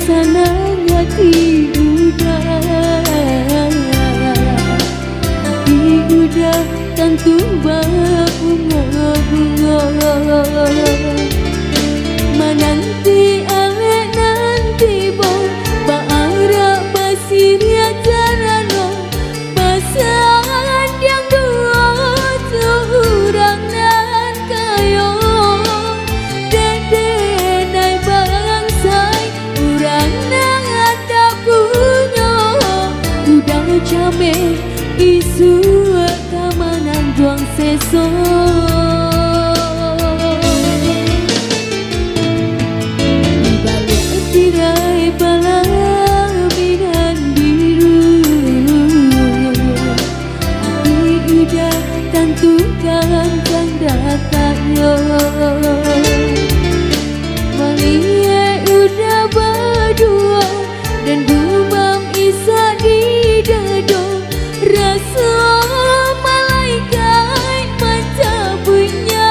senang hati udah tentu berbunga-bunga. Menanti awet nanti boh Ba'ara basiria jarano Basan yang dua Surang nan kayo Dede nai bangsai Urang nang ada punyo Udah jame isu kamanan juang seso. Tentukan tanda takyo Malie udah berdua Dan gumam isa di dado Rasa malaikat mencabunya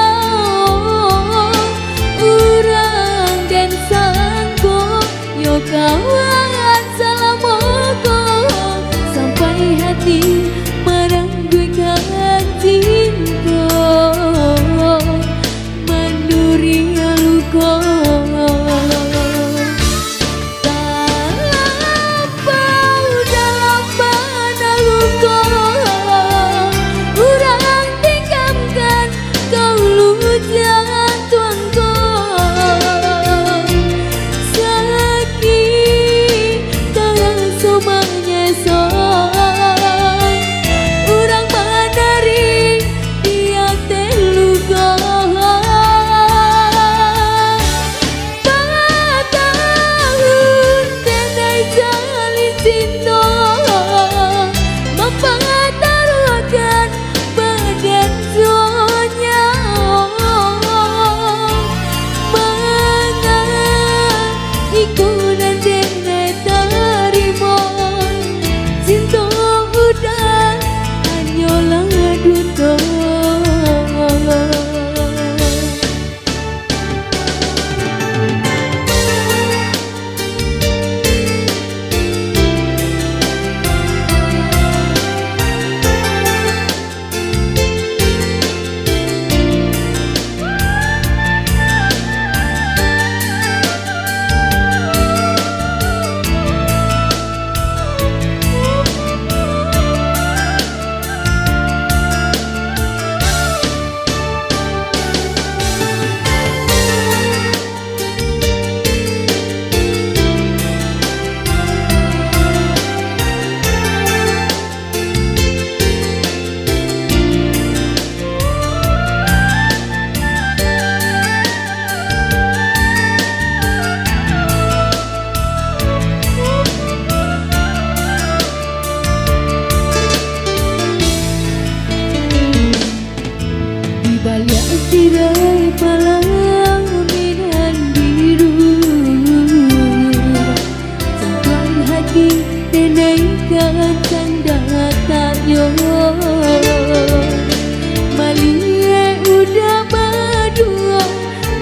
Urang dan sangko Yo kawan salamoko Sampai hati merangguikan cinta Manduri luka Talapau dalam mana luka Urang tinggamkan kau lujan tuanku Sakit terasa menyesal Tirai palang minan biru Sampai hati denaikan tanda takyo Malie udah berdua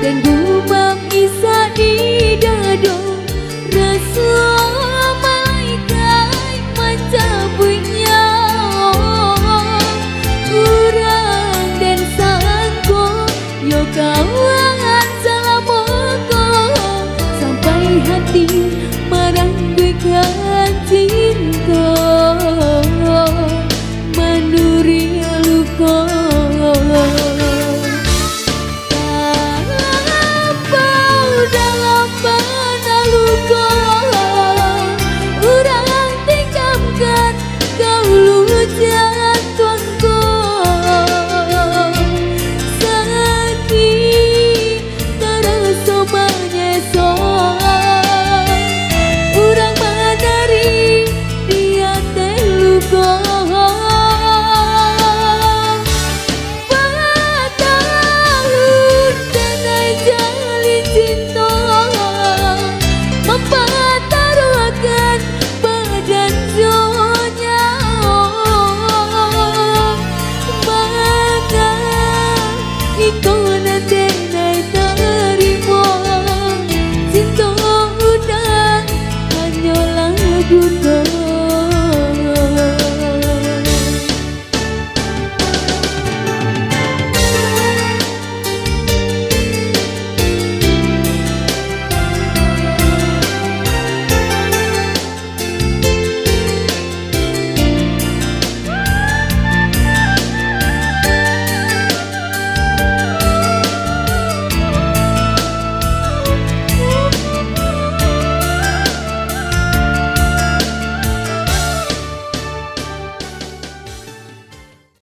Dan gumam isa di dado Rasa malaikat mencabunya Urang dan sangko Yo kawan